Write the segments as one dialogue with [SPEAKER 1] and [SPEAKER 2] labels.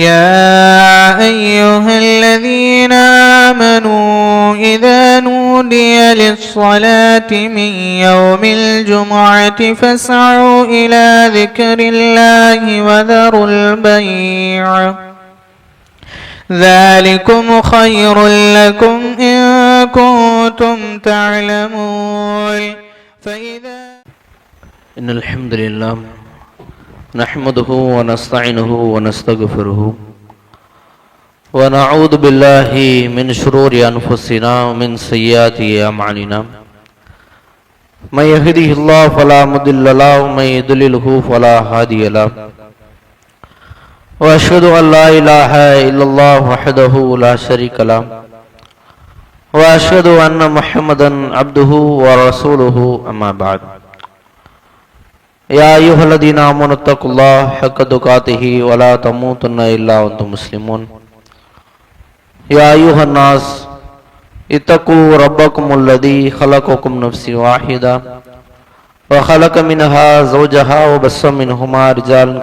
[SPEAKER 1] يا أيها الذين آمنوا إذا نودي للصلاة من يوم الجمعة فاسعوا إلى ذكر الله وذروا البيع ذلكم خير لكم إن كنتم تعلمون.
[SPEAKER 2] إن الحمد لله نحمده ونستعينه ونستغفره ونعوذ بالله من شرور أنفسنا ومن سيئات أعمالنا من يهده الله فلا مضل له ومن يضلله فلا هادي له وأشهد أن لا إله إلا الله وحده لا شريك له وأشهد أن محمدا عبده ورسوله أما بعد. يا أيها الذين آمنوا اتقوا الله حق تقاته ولا تموتن إلا وأنتم مسلمون. يا أيها الناس اتقوا ربكم الذي خلقكم نفس واحدة وخلق منها زوجها وبث منهما رجالا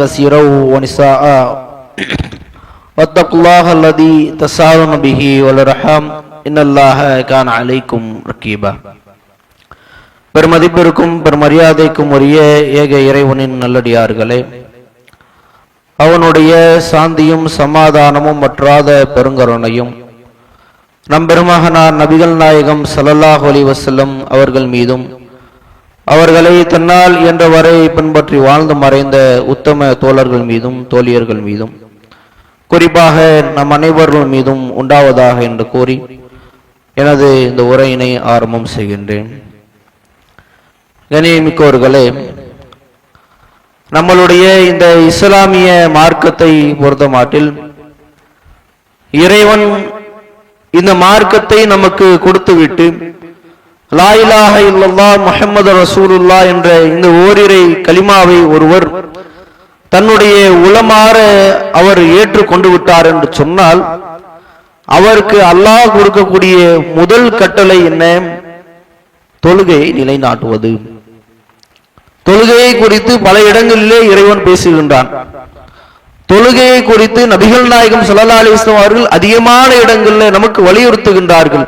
[SPEAKER 2] كثيرا ونساء واتقوا الله الذي تساءلون به والأرحام إن الله كان عليكم رقيبا. பெருமதிப்பிற்கும் பெருமரியாதைக்கும் உரிய ஏக இறைவனின் நல்லடியார்களே, அவனுடைய சாந்தியும் சமாதானமும் மற்றாத பெருங்கருணையும் நம் பெருமகனார் நபிகள் நாயகம் ஸல்லல்லாஹு அலைஹி வஸல்லம் அவர்கள் மீதும் அவர்களை தன்னால் என்றவரை பின்பற்றி வாழ்ந்து மறைந்த உத்தம தோழர்கள் மீதும் தோழியர்கள் மீதும் குறிப்பாக நம் அனைவர்கள் மீதும் உண்டாவதாக என்று கூறி எனது இந்த உரையினை ஆரம்பம் செய்கின்றேன். கண்ணியமிக்கோர்களே, நம்மளுடைய இந்த இஸ்லாமிய மார்க்கத்தை பொறுத்த மாட்டில் இறைவன் இந்த மார்க்கத்தை நமக்கு கொடுத்துவிட்டு லா இலாஹ இல்லல்லாஹ் முஹம்மது ரசூலுல்லாஹ் என்ற இந்த ஓரிரை கலிமாவை ஒருவர் தன்னுடைய உளமாற அவர் ஏற்றுக்கொண்டு விட்டார் என்று சொன்னால் அவருக்கு அல்லாஹ் கொடுக்கக்கூடிய முதல் கட்டளை என்ன? தொழுகையை நிலைநாட்டுவது. தொழுகையை குறித்து பல இடங்களிலே இறைவன் பேசுகின்றான். தொழுகையை குறித்து நபிகள் நாயகம் ஸல்லல்லாஹு அலைஹி வஸல்லம் அவர்கள் அதிகமான இடங்களில் நமக்கு வலியுறுத்துகின்றார்கள்.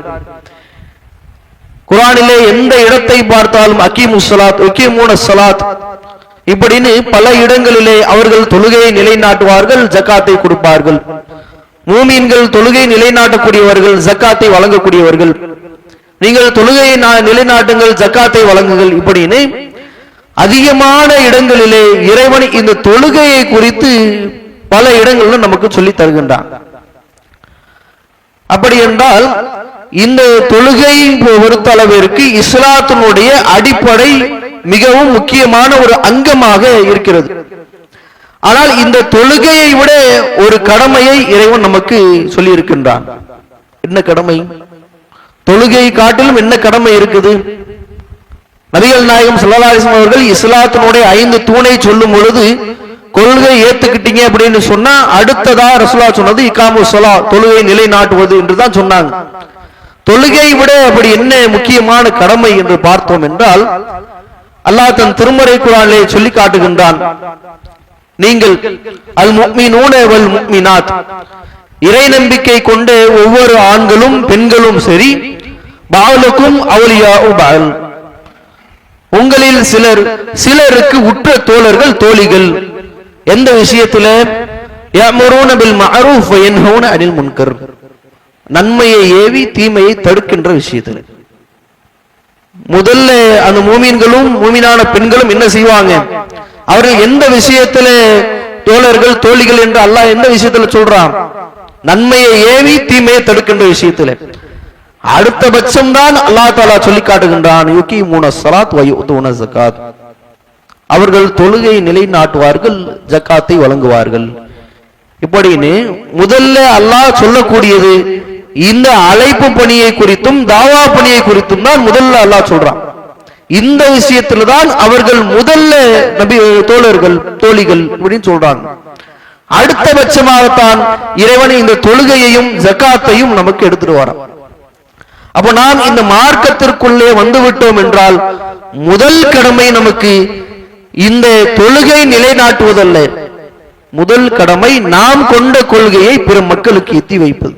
[SPEAKER 2] குர்ஆனிலே எந்த இடத்தை பார்த்தாலும் அகீமுஸ் ஸலாத் இப்படின்னு பல இடங்களிலே அவர்கள் தொழுகையை நிலைநாட்டுவார்கள், ஜக்காத்தை கொடுப்பார்கள். மூமீன்கள் தொழுகை நிலைநாட்டக்கூடியவர்கள், ஜக்காத்தை வழங்கக்கூடியவர்கள். நீங்கள் தொழுகையை நிலைநாட்டுங்கள், ஜக்காத்தை வழங்குங்கள் இப்படின்னு அதிகமான இடங்களிலே இறைவன் இந்த தொழுகையை குறித்து பல இடங்களில் நமக்கு சொல்லி தருகின்றான். அப்படி என்றால் இந்த தொழுகை பொறுத்தளவிற்கு இஸ்லாத்தினுடைய அடிப்படை மிகவும் முக்கியமான ஒரு அங்கமாக இருக்கிறது. ஆனால் இந்த தொழுகையை விட ஒரு கடமையை இறைவன் நமக்கு சொல்லி இருக்கின்றான். என்ன கடமை? தொழுகையை காட்டிலும் என்ன கடமை இருக்குது? நபிகள் நாயகம் ஸல்லல்லாஹு அலைஹி வஸல்லம் அவர்கள் இஸ்லாத்தினுடைய 5 தூணை சொல்லும் பொழுது கொள்கை ஏத்துக்கிட்டீங்க அப்படின்னு சொன்னா அடுத்ததா ரசூலுல்லாஹ் சொன்னது இகாமுஸ் ஸலாத், தொழுகை நிலைநாட்டுவது என்றுதான் சொன்னாங்க. தொழுகை விட அப்படி என்ன முக்கியமான கடமை என்று பார்த்தோம் என்றால் அல்லாஹ் தன் திருமறை குர்ஆனிலே சொல்லி காட்டுகின்றான். நீங்கள் அல் முஃமினூன வல் முஃமினாத், இறை நம்பிக்கை கொண்ட ஒவ்வொரு ஆண்களும் பெண்களும் சரி, பாலுக்கும் அவுலியாஉ பால், உங்களில் சிலருக்கு உற்ற தோழர்கள் தோழிகள். எந்த விஷயத்தில்? யஅமுரூன பில் மஅரூஃப் வ யன்ஹூன அனில் முன்கர், நன்மையை ஏவி தீமையை தடுக்கின்ற விஷயத்தில். முதல்ல அந்த மூமீன்களும் மூமினான பெண்களும் என்ன செய்வாங்க? அவர்கள் எந்த விஷயத்துல தோழர்கள் தோழிகள் என்று அல்லாஹ் எந்த விஷயத்துல சொல்றான்? நன்மையை ஏவி தீமையை தடுக்கின்ற விஷயத்துல. அடுத்த பட்சம் தான் அல்லாஹ் தஆலா சொல்லி காட்டுகின்றான், யுகீமுன ஸலாத் வ யுதூன ஸகாத், அவர்கள் தொழுகை நிலைநாட்டுவார்கள், ஜக்காத்தை வழங்குவார்கள். இப்படின்னு முதல்ல அல்லாஹ் சொல்லக்கூடியது இந்த அழைப்பு பணியை குறித்தும் தாவா பணியை குறித்தும் தான் முதல்ல அல்லாஹ் சொல்றான். இந்த விஷயத்துல தான் அவர்கள் முதல்ல நபி தோழர்கள் தோழிகள் அப்படின்னு சொல்றாங்க. அடுத்த பட்சமாகத்தான் இறைவன் இந்த தொழுகையையும் ஜக்காத்தையும் நமக்கு எடுத்துட்டு வரான். அப்ப நாம் இந்த மார்க்கத்திற்குள்ளே வந்து விட்டோம் என்றால் முதல் கடமை நமக்கு இந்த தொழுகை நிலைநாட்டுவதல்ல, முதல் கடமை நாம் கொண்ட கொள்கையை பிற மக்களுக்கு எத்தி வைப்பது.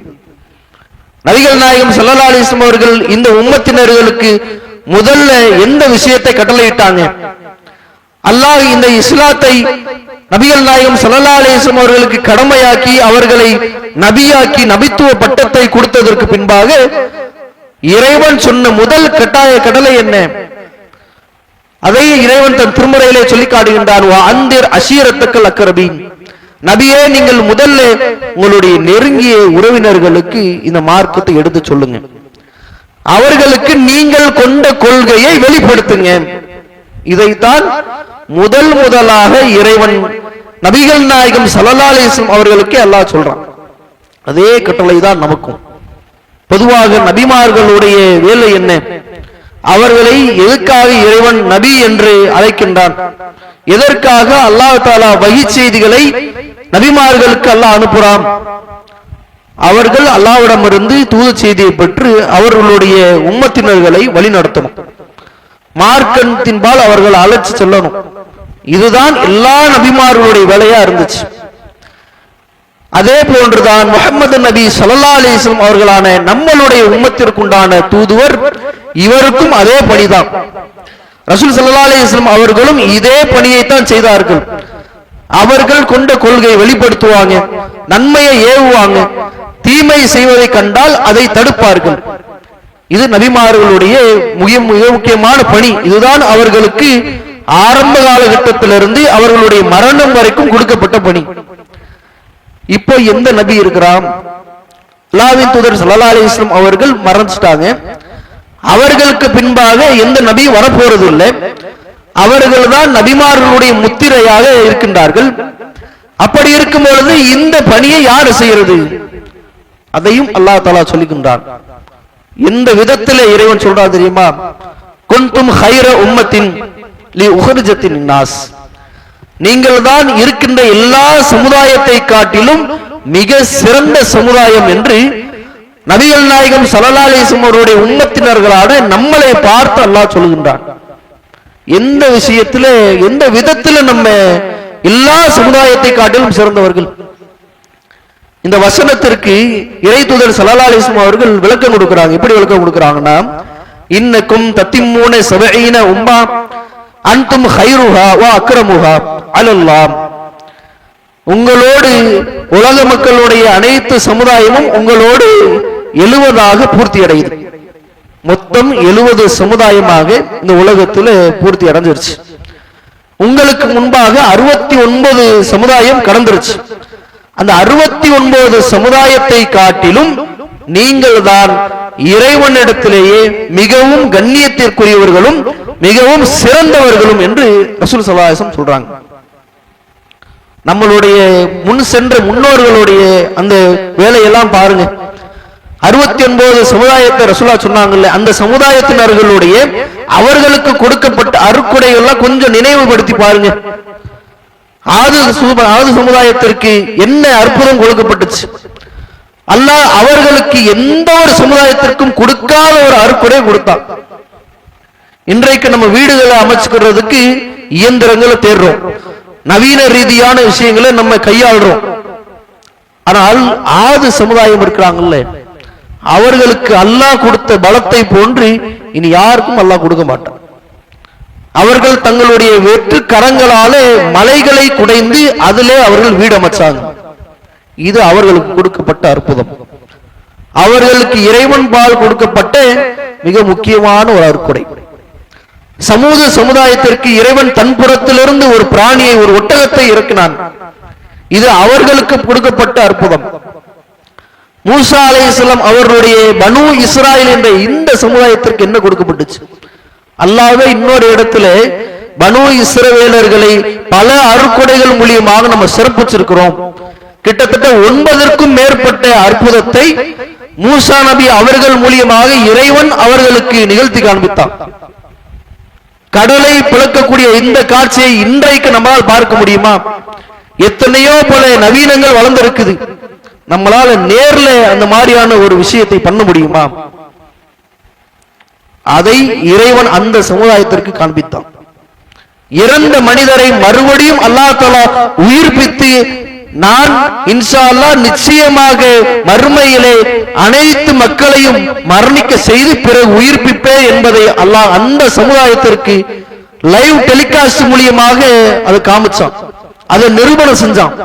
[SPEAKER 2] நபிகள் நாயகம் ஸல்லல்லாஹு அலைஹி வஸல்லம் அவர்கள் இந்த உம்மத்தினர்களுக்கு முதல்ல எந்த விஷயத்தை கட்டளையிட்டாங்க? அல்லாஹ் இந்த இஸ்லாத்தை நபிகள் நாயகம் ஸல்லல்லாஹு அலைஹி வஸல்லம் அவர்களுக்கு கடமையாக்கி அவர்களை நபியாக்கி நபித்துவ பட்டத்தை கொடுத்ததற்கு பின்பாக இறைவன் சொன்ன முதல் கட்டாய கடலை என்ன? அதை இறைவன் தன் திருமறையிலே சொல்லி காட்டுகின்றான். அந்திர் அஷீரத்துக்கள் அக்ரபீன், நபியே நீங்கள் முதல்ல உங்களுடைய நெருங்கிய உறவினர்களுக்கு இந்த மார்க்கத்தை எடுத்து சொல்லுங்க, அவர்களுக்கு நீங்கள் கொண்ட கொள்கையை வெளிப்படுத்துங்க. இதைத்தான் முதலாக இறைவன் நபிகள் நாயகம் ஸல்லல்லாஹு அலைஹி வஸல்லம் அவர்களுக்கு அல்லாஹ் சொல்றான். அதே கட்டளை தான் நமக்கும். பொதுவாக நபிமார்களுடைய வேலை என்ன? அவர்களை எதற்காக இறைவன் நபி என்று அழைக்கின்றான்? எதற்காக அல்லாஹ் தஆலா வஹி செய்திகளை நபிமார்களுக்கு அல்லாஹ் அனுப்புறான்? அவர்கள் அல்லாஹ்விடமிருந்து தூது செய்தியை பெற்று அவர்களுடைய உம்மத்தினர்களை வழிநடத்தணும், மார்க்கத்தின்பால் அவர்கள் அழைச்சு செல்லணும். இதுதான் எல்லா நபிமார்களுடைய வேலையா இருந்துச்சு. அதே போன்றுதான் முஹம்மது நபி ஸல்லல்லாஹு அலைஹி வஸல்லம் அவர்களான நம்மளுடைய உம்மத்திற்குண்டான தூதுவர், இவருக்கும் அதே பணிதான். ரசூல் ஸல்லல்லாஹு அலைஹி வஸல்லம் அவர்களும் இதே பணியைத்தான் செய்தார்கள். அவர்கள் கொண்ட கொள்கையை வெளிப்படுத்துவாங்க, நன்மையை ஏவுவாங்க, தீமை செய்வதை கண்டால் அதை தடுப்பார்கள். இது நபிமார்களுடைய மிக முக்கியமான பணி. இதுதான் அவர்களுக்கு ஆரம்ப காலகட்டத்திலிருந்து அவர்களுடைய மரணம் வரைக்கும் கொடுக்கப்பட்ட பணி. இப்போ எந்த நபி இருக்கிறான்? அல்லாஹ்வின் தூதர் ஸல்லல்லாஹு அலைஹி வஸல்லம் அவர்கள் மரணிச்சிட்டாங்க. அவர்களுக்கு பின்பாக எந்த நபி வரப்போறது இல்லை. அவர்கள் தான் நபிமார்களுடைய முத்திரையாக இருக்கின்றார்கள். அப்படி இருக்கும் பொழுது இந்த பணியை யார் செய்யறது? அதையும் அல்லாஹ் தஆலா சொல்லுகின்றான். எந்த விதத்திலே இறைவன் சொல்றார் தெரியுமா? குன்தும் ஹைர உம்மத்தின் லி உஹ்ரிஜத்தின் நாஸ், நீங்கள் தான் இருக்கின்ற எல்லா சமுதாயத்தை காட்டிலும் மிக சிறந்த சமுதாயம் என்று நபிகள் நாயகம் ஸல்லல்லாஹு அலைஹி வஸல்லம் அவருடைய உம்மத்தினர்களான நம்மளை பார்த்து அல்லாஹ் சொல்லுகின்றான். எந்த விஷயத்துல எந்த விதத்துல நம்ம எல்லா சமுதாயத்தை காட்டிலும் சிறந்தவர்கள்? இந்த வசனத்திற்கு இறை தூதர் ஸல்லல்லாஹு அலைஹி வஸல்லம் அவர்கள் விளக்கம் கொடுக்கிறாங்க. எப்படி விளக்கம் கொடுக்கிறாங்கன்னா, இன்னக்கும் தத்திம்மூன சபஈன உம்மா அன்தும் ஹைருஹா வ அக்ரமுஹா அலல்லாஹ், உங்களோடு உலக மக்களுடைய அனைத்து சமுதாயமும் உங்களோடு 70 பூர்த்தி அடையுது. மொத்தம் 70 சமுதாயமாக இந்த உலகத்துல பூர்த்தி அடைஞ்சிருச்சு. உங்களுக்கு முன்பாக 69 சமுதாயம் கடந்துருச்சு. அந்த 69 சமுதாயத்தை காட்டிலும் நீங்கள் தான் இறைவனிடத்திலேயே மிகவும் கண்ணியத்திற்குரியவர்களும் மிகவும் சிறந்தவர்களும் என்று ரசூல் ஸல்லல்லாஹு அலைஹி வஸல்லம் சொல்றாங்க. நம்மளுடைய முன் சென்ற முன்னோர்களுடைய அந்த வேலையெல்லாம் பாருங்க. 69 சமுதாயத்தை ரசூலா சொன்னாங்கல்ல, அந்த சமுதாயத்தினர்களுடைய அவர்களுக்கு கொடுக்கப்பட்ட அருக்குடைகள்லாம் கொஞ்சம் நினைவுபடுத்தி பாருங்க. ஆது சமுதாயத்திற்கு என்ன அற்புதம் கொடுக்கப்பட்டுச்சு? அல்லாஹ் அவர்களுக்கு எந்த ஒரு சமுதாயத்திற்கும் கொடுக்காத ஒரு அருக்குடை கொடுத்தான். இன்றைக்கு நம்ம வீடுகளை அமைச்சுக்கிறதுக்கு இயந்திரங்களை தேடுறோம், நவீன ரீதியான விஷயங்களை நம்ம கையாளுறோம். ஆனால் ஆது சமுதாயம் இருக்கிறாங்கல்ல, அவர்களுக்கு அல்லாஹ் கொடுத்த பலத்தை போன்று இனி யாருக்கும் அல்லாஹ் கொடுக்க மாட்டான். அவர்கள் தங்களுடைய வெற்று கரங்களாலே மலைகளை குடைந்து அதிலே அவர்கள் வீடு அமைச்சாங்க. இது அவர்களுக்கு கொடுக்கப்பட்ட அற்புதம். அவர்களுக்கு இறைவன் பால் கொடுக்கப்பட்ட மிக முக்கியமான ஒரு அருக்குடை. சமுதாயத்திற்கு இறைவன் தன் புறத்திலிருந்து ஒரு பிராணியை, ஒரு ஒட்டகத்தை இறக்கினான். இது அவர்களுக்கு கொடுக்கப்பட்ட அற்புதம். மூசா அலைஹிஸ்ஸலாம் அவர்களுடைய பனு இஸ்ராயல் என்ற இந்த சமுதாயத்திற்கு என்ன கொடுக்கப்பட்டுச்சு? அல்லாஹ்வே இன்னொரு இடத்துல பனு இஸ்ரவேலர்களை பல அருக்குடைகள் மூலியமாக நம்ம சிறப்பிச்சிருக்கிறோம். கிட்டத்தட்ட 9க்கும் மேற்பட்ட அற்புதத்தை மூசா நபி அவர்கள் மூலியமாக இறைவன் அவர்களுக்கு நிகழ்த்தி காண்பித்தான். கடலை பிளக்கக்கூடிய இந்த காட்சியை இன்றைக்கு நம்மால் பார்க்க முடியுமா? எத்தனையோ பல நவீனங்கள் வளர்ந்திருக்குது. நம்மளால நேர்ல அந்த மாதிரியான ஒரு விஷயத்தை பண்ண முடியுமா? அதை இறைவன் அந்த சமுதாயத்திற்கு காண்பித்தான். இறந்த மனிதரை மறுபடியும் அல்லாஹ் தஆலா உயிர்ப்பித்து, நான் இன்ஷா அல்லாஹ் நிச்சயமாக மறுமையிலே அனைத்து மக்களையும் மரணிக்க செய்து பிறகு உயிர்ப்பிப்பேன் என்பதை அல்லாஹ் அந்த சமுதாயத்திற்கு லைவ் டெலிகாஸ்ட் மூலியமாக அதை காமிச்சான், அதை நிரூபணம் செஞ்சான்.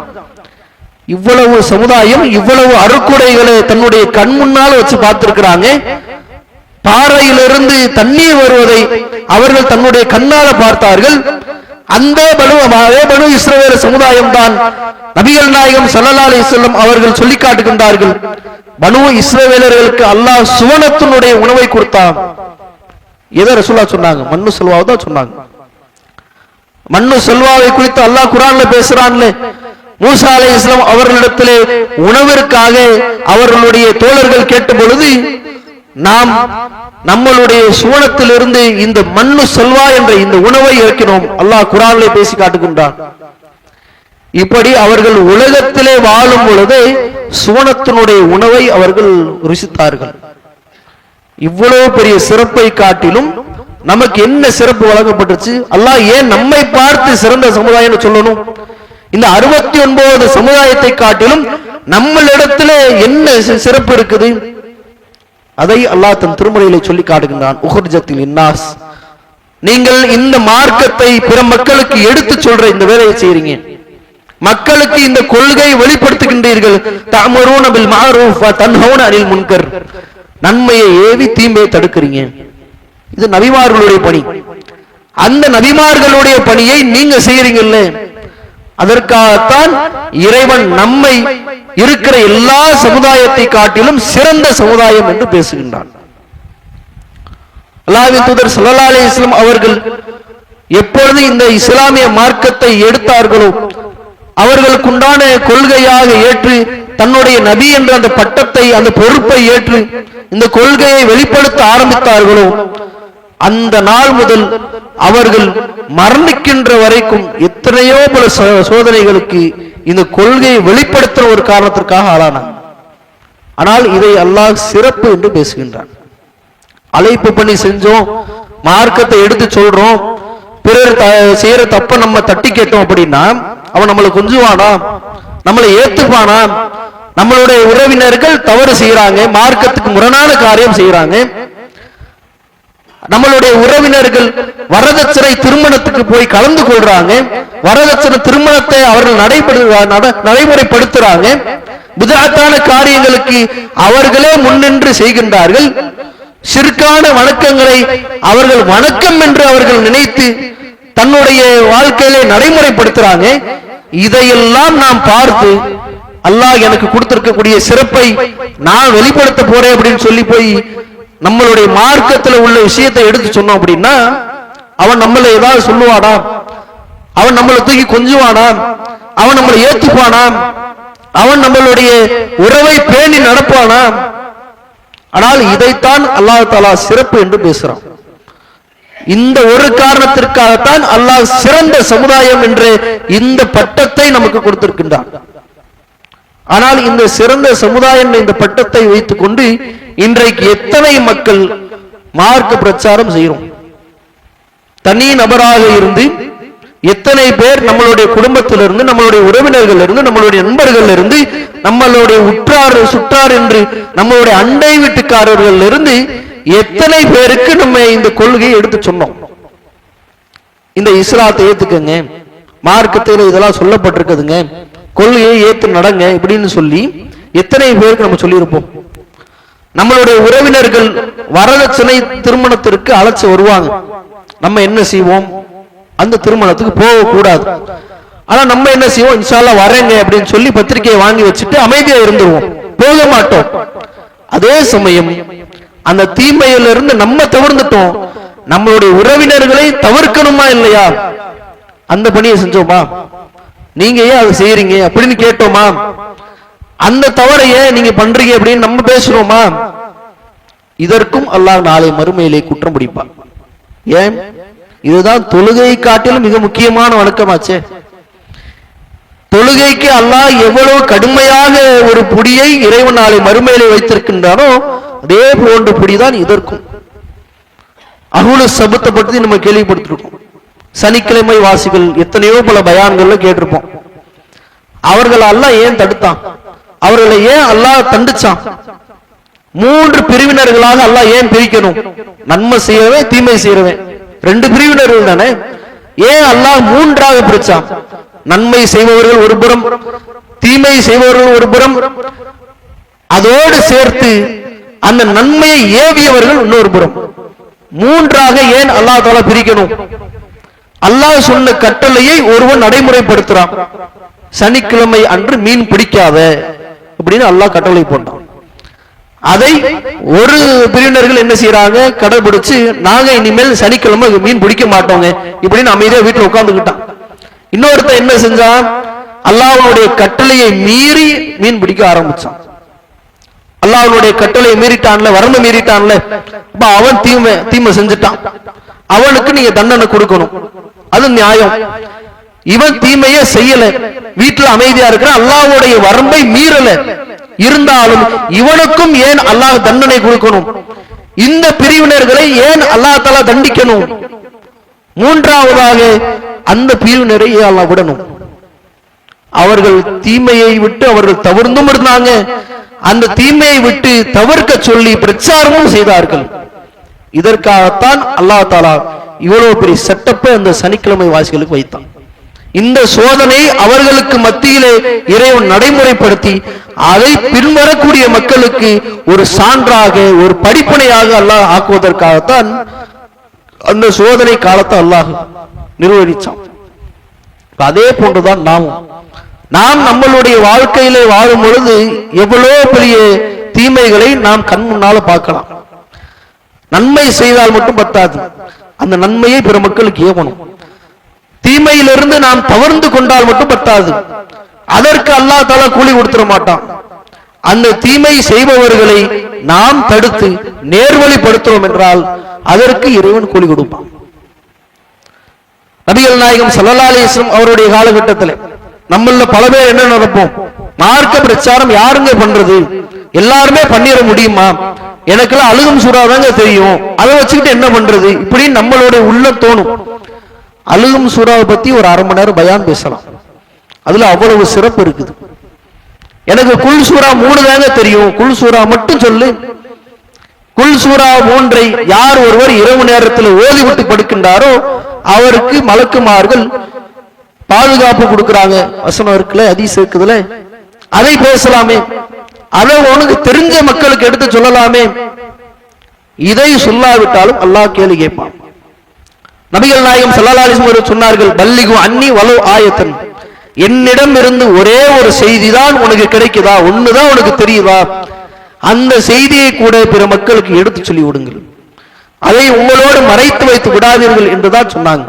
[SPEAKER 2] இவ்வளவு சமுதாயம் இவ்வளவு அருக்குடைகளை தன்னுடைய கண் முன்னால வச்சு பார்த்திருக்கிறாங்க. பாறையிலிருந்து தண்ணீர் வருவதை அவர்கள் தன்னுடைய கண்ணால பார்த்தார்கள். அந்த பனு இஸ்ரவேல் சமுதாயம் தான் நபிகள் நாயகம் ஸல்லல்லாஹு அலைஹி வஸல்லம் அவர்கள் சொல்லி காட்டுகின்றார்கள், பனு இஸ்ரவேலர்களுக்கு அல்லாஹ் சுவனத்தினுடைய உணவை கொடுத்தான். எதை ரசூலுல்லாஹ் சொன்னாங்க? மன்னு செல்வாவை தான் சொன்னாங்க. மன்னு செல்வாவை குறித்து அல்லாஹ் குர்ஆன்ல பேசுறான்ல, மூசா அலைஹிஸ்ஸலாம் அவர்களிடத்திலே உணவிற்காக அவர்களுடைய தோழர்கள் கேட்ட பொழுது, நாம் நம்மளுடைய சுவனத்திலிருந்து இந்த மண்ணு செல்வா என்ற இந்த உணவை இறக்கினோம். அல்லாஹ் குர்ஆனிலே பேசி காட்டுகின்றான். இப்படி அவர்கள் உலகத்திலே வாழும் பொழுது சுவனத்தினுடைய உணவை அவர்கள் ருசித்தார்கள். இவ்வளவு பெரிய சிறப்பை காட்டிலும் நமக்கு என்ன சிறப்பு வழங்கப்பட்டுச்சு? அல்லாஹ் ஏன் நம்மை பார்த்து சிறந்த சமுதாயம் சொல்லணும்? இந்த 69 சமுதாயத்தை காட்டிலும் நம்மளிடத்துல என்ன சிறப்பு இருக்குது? அதை அல்லாஹ் தன் திருமறையிலே சொல்லி காட்டுகின்றான். உஹர்ஜத்தில் இன்னாஸ், நீங்கள் இந்த மார்க்கத்தை பிற மக்களுக்கு எடுத்து சொல்ற இந்த வேலையை செய்றீங்க, மக்களுக்கு இந்த கொள்கையை வெளிப்படுத்துகின்றீர்கள். தஅமுரூன பில் மஅரூஃப் வ தன்ஹவுன அனில் முன்கர், நன்மையை ஏவி தீமையை தடுக்கிறீங்க. இது நபிமார்களுடைய பணி. அந்த நபிமார்களுடைய பணியை நீங்க செய்யறீங்கல்ல, அதற்காகத்தான் இறைவன் நம்மை இருக்கிற எல்லா சமுதாயத்தை காட்டிலும் சிறந்த சமுதாயம் என்று பேசுகின்றான். அல்லாஹ்வின் தூதர் ஸல்லல்லாஹு அலைஹி வஸல்லம் அவர்கள் எப்பொழுது இந்த இஸ்லாமிய மார்க்கத்தை எடுத்தார்களோ, அவர்களுக்குண்டான கொள்கையாக ஏற்று தன்னுடைய நபி என்ற அந்த பட்டத்தை, அந்த பொறுப்பை ஏற்று இந்த கொள்கையை வெளிப்படுத்த ஆரம்பித்தார்களோ, அந்த நாள் முதல் அவர்கள் மரணிக்கின்ற வரைக்கும் எத்தனையோ பல சோதனைகளுக்கு இந்த கொள்கையை வெளிப்படுத்துற ஒரு காரணத்திற்காக ஆளானார். ஆனால் இதை அல்லாஹ் சிறப்பு என்று பேசுகின்றான். அழைப்பு பண்ணி செஞ்சோம், மார்க்கத்தை எடுத்து சொல்றோம், பிறர் செய்யற தப்ப நம்ம தட்டி கேட்டோம் அப்படின்னா அவன் நம்மளை கொஞ்சுவானா, நம்மளை ஏத்துப்பானா? நம்மளுடைய உறவினர்கள் தவறு செய்யறாங்க, மார்க்கத்துக்கு முரணான காரியம் செய்யறாங்க, நம்மளுடைய உறவினர்கள் வரதட்சணை திருமணத்துக்கு போய் கலந்து கொள்றாங்க, வரதட்சணை திருமணத்தை அவர்கள் நடைமுறைப்படுத்துறாங்க, பித்அத்தான காரியங்களுக்கு அவர்களே முன்னின்று செய்கின்றார்கள், ஷிர்கான வணக்கங்களை அவர்கள் வணக்கம் என்று அவர்கள் நினைத்து தன்னுடைய வாழ்க்கையிலே நடைமுறைப்படுத்துறாங்க. இதையெல்லாம் நாம் பார்த்து அல்லாஹ் எனக்கு கொடுத்திருக்கக்கூடிய சிறப்பை நான் வெளிப்படுத்த போறேன் அப்படின்னு சொல்லி போய் நம்மளுடைய மார்க்கத்தில் உள்ள விஷயத்தை எடுத்து சொன்னோம் அப்படின்னா அவன் நம்மளை ஏதாவது சொல்லுவானா? அவன் நம்மளை தூக்கி கொஞ்சுவானா? அவன் நம்மளை ஏத்துப்பானா? அவன் நம்மளுடைய உறவை பேணி நடப்பானா? ஆனால் இதைத்தான் அல்லாஹ் தஆலா சிறப்பு என்று பேசுறான். இந்த ஒரு காரணத்திற்காகத்தான் அல்லாஹ் சிறந்த சமுதாயம் என்று இந்த பட்டத்தை நமக்கு கொடுத்திருக்கின்றான். ஆனால் இந்த சிறந்த சமுதாயம் இந்த பட்டத்தை வைத்துக் கொண்டு இன்றைக்கு எத்தனை மக்கள் மார்க்க பிரச்சாரம் செய்கிறோம்? தனி நபராக இருந்து எத்தனை பேர் நம்மளுடைய குடும்பத்திலிருந்து, நம்மளுடைய உறவினர்கள் இருந்து, நம்மளுடைய நண்பர்கள் இருந்து, நம்மளுடைய உற்றார் சுற்றார் என்று நம்மளுடைய அண்டை வீட்டுக்காரர்கள் இருந்து எத்தனை பேருக்கு நம்ம இந்த கொள்கையை எடுத்து சொன்னோம்? இந்த இஸ்லாத்தை ஏத்துக்கங்க, மார்க்கத்தில் இதெல்லாம் சொல்லப்பட்டிருக்குதுங்க, கொள்கையை ஏத்து நடங்க இப்படின்னு சொல்லி எத்தனை பேருக்கு நம்ம சொல்லியிருப்போம்? நம்மளுடைய உறவினர்கள் வரதட்சணை திருமணத்திற்கு அழைச்சு வருவாங்க, நம்ம என்ன செய்வோம்? அந்த திருமணத்துக்கு போக கூடாது. ஆனா நம்ம என்ன செய்வோம்? இன்ஷா அல்லாஹ் வரேங்க அப்படின்னு சொல்லி பத்திரிகையை வாங்கி வச்சுட்டு அமைதியா இருந்துருவோம், போக மாட்டோம். அதே சமயம் அந்த தீமையிலிருந்து நம்ம தவிர்த்துட்டோம், நம்மளுடைய உறவினர்களை தவிர்க்கணுமா இல்லையா? அந்த பணியை செஞ்சோமா? நீங்க ஏன் அதை செய்யறீங்க அப்படின்னு கேட்டோமா? அந்த தவறை ஏன் நீங்க பண்றீங்க அப்படின்னு நம்ம பேசுறோமா? இதற்கும் அல்லாஹ் நாளை மறுமையிலே குற்றம் பிடிப்பான். ஏன்? இதுதான் தொழுகை காட்டிலும் மிக முக்கியமான வணக்கமாச்சே. தொழுகைக்கு அல்லாஹ் எவ்வளவு கடுமையாக ஒரு புடியை இறைவன் நாளை மறுமையிலே வைத்திருக்கின்றானோ அதே போன்ற புடிதான் இதற்கும். அஹ்லு சபத்தை பற்றி நம்ம கேள்விப்படுத்திருக்கோம். சனிக்கிழமை வாசிகள் எத்தனையோ பல பயான்கள்ல கேட்டிருப்போம். அவர்கள் அல்லாஹ் ஏன் தடுத்தான்? அவர்களை ஏன் அல்லாஹ் தண்டிச்சான்? 3 பிரிவினர்களாக அல்லாஹ் ஏன் பிரிக்கணும்? நன்மை செய்யறவன், தீமை செய்யறவன், 2 பிரிவினர்கள் தானே. ஏன் அல்லாஹ் 3ஆக பிரிச்சான்? நன்மை செய்பவர்கள் ஒரு புறம், தீமை செய்பவர்கள் ஒரு புறம், அதோடு சேர்த்து அந்த நன்மையை ஏவியவர்கள் இன்னொரு புறம். 3ஆக ஏன் அல்லாஹ் தஆலா பிரிக்கணும்? அல்லாஹ் சொன்ன கட்டளையை ஒருவன் நடைமுறைப்படுத்துறான். சனிக்கிழமை அன்று மீன் பிடிக்காத அப்படின்னு அல்லாஹ் கட்டளை போட்டான். அதை ஒரு பிரிவினர்கள் என்ன செய்யறாங்க, கடைபிடிச்சு நாங்க இனிமேல் சனிக்கிழமை மீன் பிடிக்க மாட்டோங்க இப்படின்னு அமைதியா வீட்டுல உட்கார்ந்துக்கிட்டான். இன்னொருத்த என்ன செஞ்சான், அல்லாஹ்வுடைய கட்டளையை மீறி மீன் பிடிக்க ஆரம்பிச்சான். அல்லாஹ்வுடைய கட்டளையை மீறிட்டான்ல, வரம்பு மீறிட்டான்ல, அவன் தீமை செஞ்சுட்டான், அவனுக்கு நீங்க தண்டனை கொடுக்கணும், அது நியாயம். இவன் தீமையே செய்யல, வீட்டுல அமைதியா இருக்கிற, அல்லாஹ்வுடைய வரம்பை மீறல, இருந்தாலும் இவனுக்கும் ஏன் அல்லாஹ் தண்டனை கொடுக்கணும்? இந்த பிரிவினர்களை ஏன் அல்லாஹ் தஆலா தண்டிக்கணும்? 3ஆவதாக அந்த பிரிவினரை ஏன் அல்லாஹ் விடணும்? அவர்கள் தீமையை விட்டு அவர்கள் தவிர்த்தும் இருந்தாங்க, அந்த தீமையை விட்டு தவிர்க்க சொல்லி பிரச்சாரமும் செய்தார்கள். இதற்காகத்தான் அல்லாஹ் தஆலா இவ்வளவு பெரிய செட்டப்பை அந்த சனிக்கிழமை வாசிகளுக்கு வைத்தான். இந்த சோதனை அவர்களுக்கு மத்தியிலே இறைவன் நடைமுறைப்படுத்தி அதை பின்வரக்கூடிய மக்களுக்கு ஒரு சான்றாக, ஒரு படிப்பனையாக அல்லாஹ் ஆக்குவதற்காகத்தான் அந்த சோதனை காலத்தை அல்லாஹ் நிர்வகிச்சான். அதே போன்றுதான் நாம் நம்மளுடைய வாழ்க்கையிலே வாழும் பொழுது எவ்வளவு பெரிய தீமைகளை நாம் கண் முன்னால பார்க்கலாம். நன்மை செய்தால் மட்டும் பத்தாது, அந்த நன்மையை பிற மக்களுக்கு ஏவணும். தீமையிலிருந்து நாம் தவறுந்து கொண்டால் மட்டும் பத்தாது, அதற்கு அல்லாஹ் தஆலா கூலி கொடுத்துட மாட்டான். அந்த தீமை செய்பவர்களை நாம் தடுத்து நேர்வழிப்படுத்துவோம் என்றால் அதற்கு இறைவன் கூலி கொடுப்பான். நபிகள் நாயகம் ஸல்லல்லாஹு அலைஹி வஸல்லம் அவருடைய காலகட்டத்தில் நம்மள பல பேர் என்ன நடப்போம், மார்க்க பிரச்சாரம் யாருங்க பண்றது, எல்லாருமே பண்ணிட முடியுமா, எனக்கெல்லாம் அழுகும் சூறா தாங்க தெரியும், அதை வச்சுக்கிட்டு என்ன பண்றது, இப்படி நம்மளுடைய உள்ள தோணும். அழுகும் சூறாவை பத்தி ஒரு 1/2 மணி நேரம் பயான் பேசலாம், அதுல அவ்வளவு சிறப்பு இருக்குது. எனக்கு குல் சூரா 3 தாங்க தெரியும், குல் சூரா மட்டும் சொல்லு. குல் சூரா 3ஐ யார் ஒருவர் இரவு நேரத்தில் ஓதிவிட்டு படுக்கின்றாரோ அவருக்கு மலக்குமார்கள் பாதுகாப்பு கொடுக்கிறாங்க. வசனம் இருக்குல்ல, ஹதீஸ் இருக்குதுல, அதை பேசலாமே, அதை உனக்கு தெரிஞ்ச மக்களுக்கு எடுத்து சொல்லலாமே. இதை சொல்லாவிட்டாலும் அல்லாஹ் கேள்வி கேட்பான். நபிகள் நாயகம் ஸல்லல்லாஹு அலைஹி வஸல்லம் சொன்னார்கள், பல்லிகு அன்னி வலோ ஆயத்தன், என்னிடம் இருந்து ஒரே ஒரு செய்தி தான் உனக்கு கிடைக்குதா, ஒண்ணுதான் உனக்கு தெரியுதா, அந்த செய்தியை கூட பிற மக்களுக்கு எடுத்து சொல்லி விடுங்கள், அதை உங்களோடு மறைத்து வைத்து விடாதீர்கள் என்றுதான் சொன்னாங்க.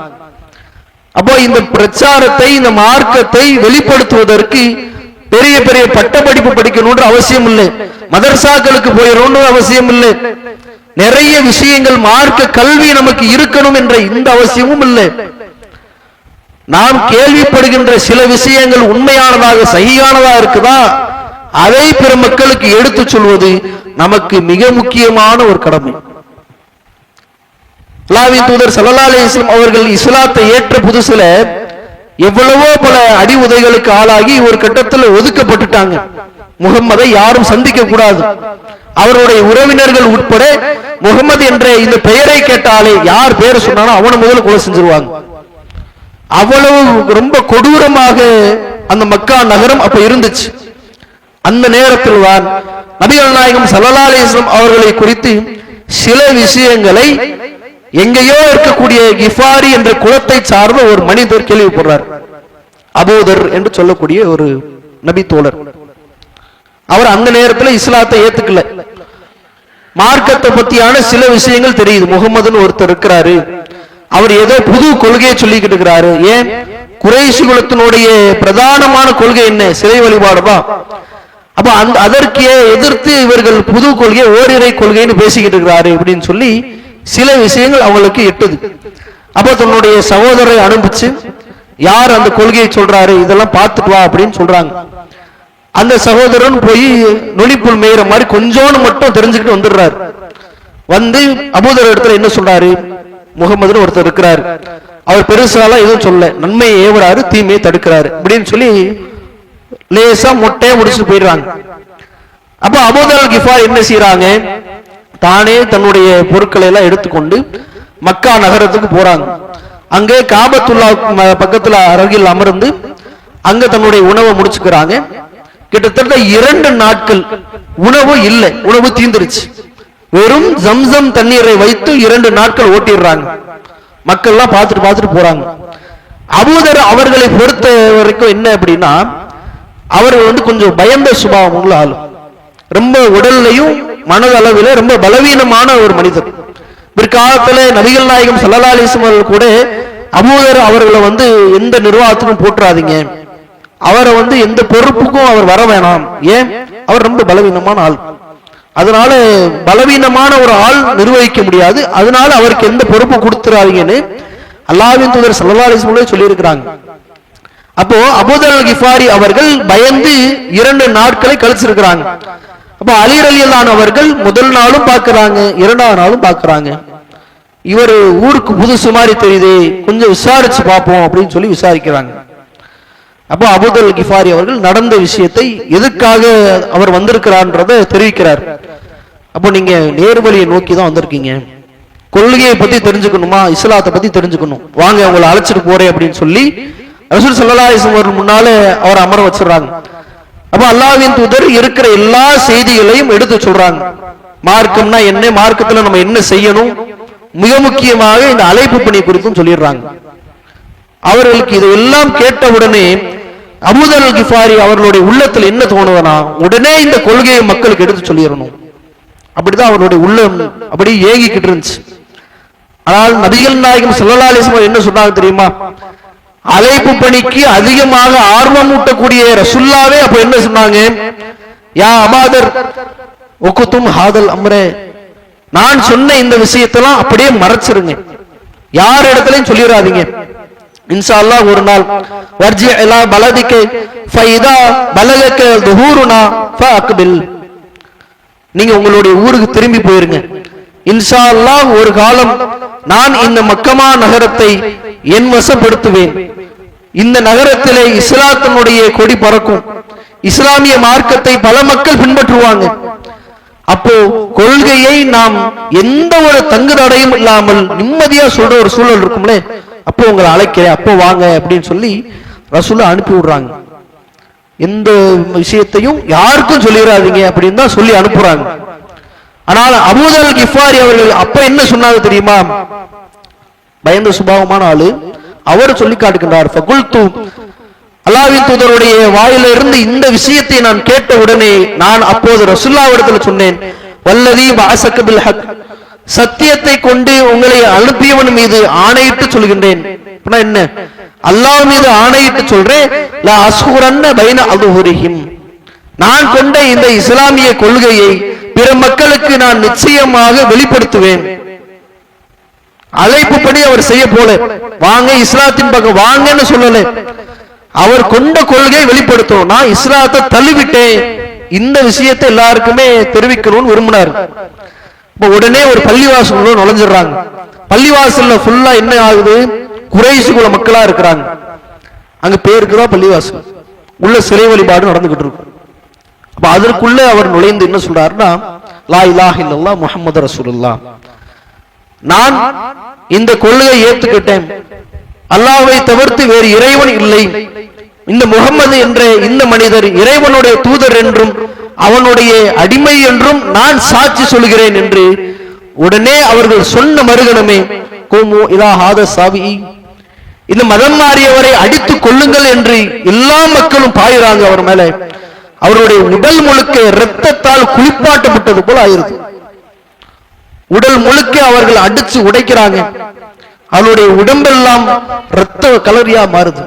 [SPEAKER 2] அப்போ இந்த பிரச்சாரத்தை, இந்த மார்க்கத்தை வெளிப்படுத்துவதற்கு பெரிய பெரிய பட்டப்படிப்பு படிக்கணும்ன்ற அவசியம் இல்லை, மதரசாக்களுக்கு போயிடணும்னு அவசியம் இல்லை, நிறைய விஷயங்கள் மார்க்க கல்வி நமக்கு இருக்கணும் என்ற இந்த அவசியமும் இல்லை. நாம் கேள்விப்படுகின்ற சில விஷயங்கள் உண்மையானதாக சகியானதா இருக்குதா, அதை பிற மக்களுக்கு எடுத்து சொல்வது நமக்கு மிக முக்கியமான ஒரு கடமை. அல்லாஹ்வின் தூதர் ஸல்லல்லாஹு அலைஹி வஸல்லம் அவர்கள் இஸ்லாத்தை ஏற்ற புதுசுல எவ்வளவோ பல அடி உதைகளுக்கு ஆளாகி ஒரு கட்டத்தில் ஒதுக்கப்பட்டுட்டாங்க. முகம்மதை யாரும் சந்திக்க கூடாது, அவருடைய உறவினர்கள் உட்பட முகமது என்ற இந்த பெயரை கேட்டாலே யார் பேரை சொன்னாலும் அவனை முதல்ல கொலை செஞ்சிருவாங்க. அவ்வளவு ரொம்ப கொடூரமாக அந்த மக்கா நகரம் அப்ப இருந்துச்சு. அந்த நேரத்தில் தான் நபிகள் நாயகம் ஸல்லல்லாஹு அலைஹி வஸல்லம் அவர்களை குறித்து சில விஷயங்களை எங்கேயோ இருக்கக்கூடிய கிஃபாரி என்ற குலத்தை சார்ந்த ஒரு மனிதர் கேள்விப்படுறார். அபூதர் என்று சொல்லக்கூடிய ஒரு நபி தோழர். அவர் அந்த நேரத்தில் இஸ்லாத்தை ஏத்துக்கல, மார்க்கத்தை பத்தியான சில விஷயங்கள் தெரியுது. முகமதுன்னு ஒருத்தர் இருக்கிறாரு, அவர் ஏதோ புது கொள்கையை சொல்லிக்கிட்டு இருக்கிறாரு. ஏன், குறைஷி குலத்தினுடைய பிரதானமான கொள்கை என்ன, சிலை வழிபாடுதான். அப்ப அதற்கு எதிர்த்து இவர்கள் புது கொள்கையை ஓரிரை கொள்கைன்னு பேசிக்கிட்டு இருக்கிறாரு அப்படின்னு சொல்லி சில விஷயங்கள் அவங்களுக்கு எட்டுது. அப்ப தன்னுடைய சகோதரரை அனுப்பிச்சு, யார் அந்த கொள்கையை சொல்றாரு இதெல்லாம் பார்த்துட்டு வா அப்படின்னு சொல்றாங்க. அந்த சகோதரன் போய் நொலிப்புல் மேய்ற மாதிரி கொஞ்சோன்னு மட்டும் தெரிஞ்சுக்கிட்டு வந்துடுறாரு. வந்து அபூதர் இடத்துல என்ன சொல்றாரு, முகமதுன்னு ஒருத்தர் இருக்கிறார், அவர் பெருசாலாம் எதுவும் சொல்ல, நன்மையை ஏவுறாரு, தீமையை தடுக்கிறாரு அப்படின்னு சொல்லி லேசா மொட்டையை முடிச்சுட்டு போயிடுறாங்க. அப்ப அபூதர் கிஃபார் என்ன செய்யறாங்க, தானே தன்னுடைய பொருட்களை எல்லாம் எடுத்துக்கொண்டு மக்கா நகரத்துக்கு போறாங்க. அங்கே காபத்துல்லா பக்கத்துல அருகில் அமர்ந்து அங்க தன்னுடைய உணவை முடிச்சுக்கிறாங்க. கிட்டத்தட்ட 2 நாட்கள் உணவு இல்லை, உணவு தீந்துருச்சு. வெறும் ஜம்சம் தண்ணீரை வைத்து 2 நாட்கள் ஓட்டிடுறாங்க. மக்கள் எல்லாம் பார்த்துட்டு போறாங்க. அபூதர் அவர்களை பொறுத்த வரைக்கும் என்ன அப்படின்னா, அவர் கொஞ்சம் பயந்த சுபாவம் உள்ள ஆளு, ரொம்ப உடல்லையும் மனதளவில ரொம்ப பலவீனமான ஒரு மனிதர். பிற்காலத்துல நபிகள் நாயகம் ஸல்லல்லாஹு அலைஹி வஸல்லம் அவர்கள் கூட அபூதர் அவர்களை எந்த நிர்வாகத்துக்கும் போற்றாதீங்க, அவரை எந்த பொறுப்புக்கும் அவர் வர வேணாம், ஏன் அவர் ரொம்ப பலவீனமான ஆள், அதனால பலவீனமான ஒரு ஆள் நிர்வகிக்க முடியாது, அதனால அவருக்கு எந்த பொறுப்பு கொடுத்துறாதீங்கன்னு அல்லாஹ்வின் தூதர் ஸல்லல்லாஹு அலைஹி வஸல்லம் சொல்லி இருக்கிறாங்க. அப்போ அபூதர் கிஃபாரி அவர்கள் பயந்து 2 நாட்களை கழிச்சிருக்கிறாங்க. அப்ப அலி ரலியல்லாஹு அவர்கள் முதல் நாளும் பார்க்கறாங்க, 2வது நாளும் பார்க்கறாங்க. இவர் ஊருக்கு புதுசு மாதிரி தெரியுது, கொஞ்சம் விசாரிச்சு பார்ப்போம் அப்படின்னு சொல்லி விசாரிக்கிறாங்க. அப்போ அபூதர் கிஃபாரி அவர்கள் நடந்த விஷயத்தை, எதுக்காக அவர் வந்திருக்கிறார்ன்றத தெரிவிக்கிறார். அப்போ நீங்க நேர்வழியை நோக்கி தான் வந்திருக்கீங்க, கொள்கையை பத்தி தெரிஞ்சுக்கணுமா, இஸ்லாத்தை பத்தி தெரிஞ்சுக்கணும், வாங்க உங்களை அழைச்சிட்டு போறேன் அப்படின்னு சொல்லி ரசூல் ஸல்லல்லாஹு அலைஹி வஸல்லம் முன்னால அவர் அமர வச்சிடறாங்க. அப்ப அல்லாஹ்வின் தூதர் இருக்கிற எல்லா செய்திகளையும் எடுத்து சொல்றாங்க. மார்க்கம்னா என்ன, மார்க்கத்துல நம்ம என்ன செய்யணும், மிக முக்கியமாக இந்த அழைப்பு பணி குறித்தும் சொல்லிடுறாங்க. அவர்களுக்கு இது எல்லாம் கேட்ட உடனே அபூதர் கிஃபாரி அவர்களுடைய உள்ளத்தில் என்ன தோணுவனா, உடனே இந்த கொள்கையை மக்களுக்கு எடுத்து சொல்லிடணும், அப்படிதான் அவருடைய உள்ளம் அப்படி ஏகிக்கிட்டு இருந்துச்சு. ஆனால் நபிகள் நாயகம் ஸல்லல்லாஹு அலைஹி வஸல்லம் என்ன சொன்னாங்க தெரியுமா, அழைப்பு பணிக்கு அதிகமாக ஆர்வம் ஊட்டக்கூடிய ரசூலுல்லாஹ்வே அப்ப என்ன சொன்னாங்க, யா அபூதர் வகுதும் ஹாதல் அம்ரே, நான் சொன்ன இந்த விஷயத்தெல்லாம் அப்படியே மறைச்சிருங்க, யார் இடத்துலயும் சொல்லிடாதீங்க. இன்ஷா அல்லாஹ் ஒரு நாள் வர்ஜி இலா பலதிக ஃபைதா பலகக துஹூருனா ஃபஅக்பில், நீங்க உங்களுடைய ஊருக்கு திரும்பி போயிருங்க, இன்ஷா அல்லாஹ் ஒரு காலம் நான் இந்த மக்கமா நகரத்தை என் வசப்படுத்துவேன், இந்த நகரத்திலே இஸ்லாத்தினுடைய கொடி பறக்கும், இஸ்லாமிய மார்க்கத்தை பல மக்கள் பின்பற்றுவாங்க, அப்போ கொள்கையை நாம் எந்த ஒரு தங்கு தடையும் இல்லாமல் நிம்மதியா சொல்ற ஒரு சூழல் இருக்கும்ல, அப்போ உங்களை அழைக்கிறேன், அப்போ வாங்க அப்படின்னு சொல்லி ரசூல் அனுப்பி விடுறாங்க. எந்த விஷயத்தையும் யாருக்கும் சொல்லிடாதீங்க அப்படின்னு தான் சொல்லி அனுப்புறாங்க. ஆனால் அபூதர் கிஃபாரி அவர்கள் அப்ப என்ன சொன்னாங்க தெரியுமா, பயந்த சுபாவமான ஆளு, அவர் சொல்லி காட்டுகின்றார், ஃபகுல்து, அல்லாஹ்வின் தூதருடைய வாயிலிருந்து இந்த விஷயத்தை நான் கேட்ட உடனே நான் அப்போது ரசூலுல்லாஹ்விடத்தில் சொன்னேன், வல்லதி பஅஸக பில் ஹக், சத்தியத்தை கொண்டு உங்களை அனுப்பியவன் மீது ஆணையிட்டு சொல்கின்றேன். என்ன, அல்லாஹ் மீது ஆணையிட்டு சொல்றேன், லா அஸ்ஹுரன்ன பைன அதுஹுரிஹிம், நான் கொண்ட இந்த இஸ்லாமிய கொள்கையை பிற மக்களுக்கு நான் நிச்சயமாக வெளிப்படுத்துவேன். அழைப்பு படி அவர் செய்ய போல, வாங்க இஸ்லாத்தின் பக்கம் வாங்கன்னு சொல்லல, அவர் கொண்ட கொள்கை வெளிப்படுத்தும், நான் இஸ்லாத்தை தள்ளிவிட்டேன், இந்த விஷயத்தை எல்லாருக்குமே தெரிவிக்கணும்னு விரும்பினார். இப்ப உடனே ஒரு பள்ளிவாசல் நுழைஞ்சிடறாங்க. பள்ளிவாசல்ல ஃபுல்லா என்ன ஆகுது, குறைஷ் குல மக்களா இருக்கிறாங்க. அங்க பேருக்குதான் பள்ளிவாசல், உள்ள சிலை வழிபாடு நடந்துகிட்டு இருக்கும். அப்ப அதற்குள்ள அவர் நுழைந்து என்ன சொல்றாருன்னா, லா இலாஹ இல்லல்லாஹ் முஹம்மது ரசூலுல்லாஹ், நான் இந்த கொள்கையை ஏத்துக்கிட்டேன், அல்லாஹ்வை தவிர்த்து வேறு இறைவன் இல்லை, இந்த முகம்மது என்ற இந்த மனிதர் இறைவனுடைய தூதர் என்றும் அவனுடைய அடிமை என்றும் நான் சாட்சி சொல்கிறேன் என்று உடனே அவர்கள் சொன்ன மறுகணமே, கூமு இலா ஹாத சாவி, இந்த மதம் மாறியவரை அடித்துக் கொள்ளுங்கள் என்று எல்லா மக்களும் பாயிறாங்க அவர் மேல. அவருடைய உடல் முழுக்க இரத்தத்தால் குளிப்பாட்டப்பட்டது போல ஆயிருது, உடல் முழுக்க அவர்கள் அடிச்சு உடைக்கிறாங்க, அவருடைய உடம்பெல்லாம் இரத்த கலரியா மாறுது.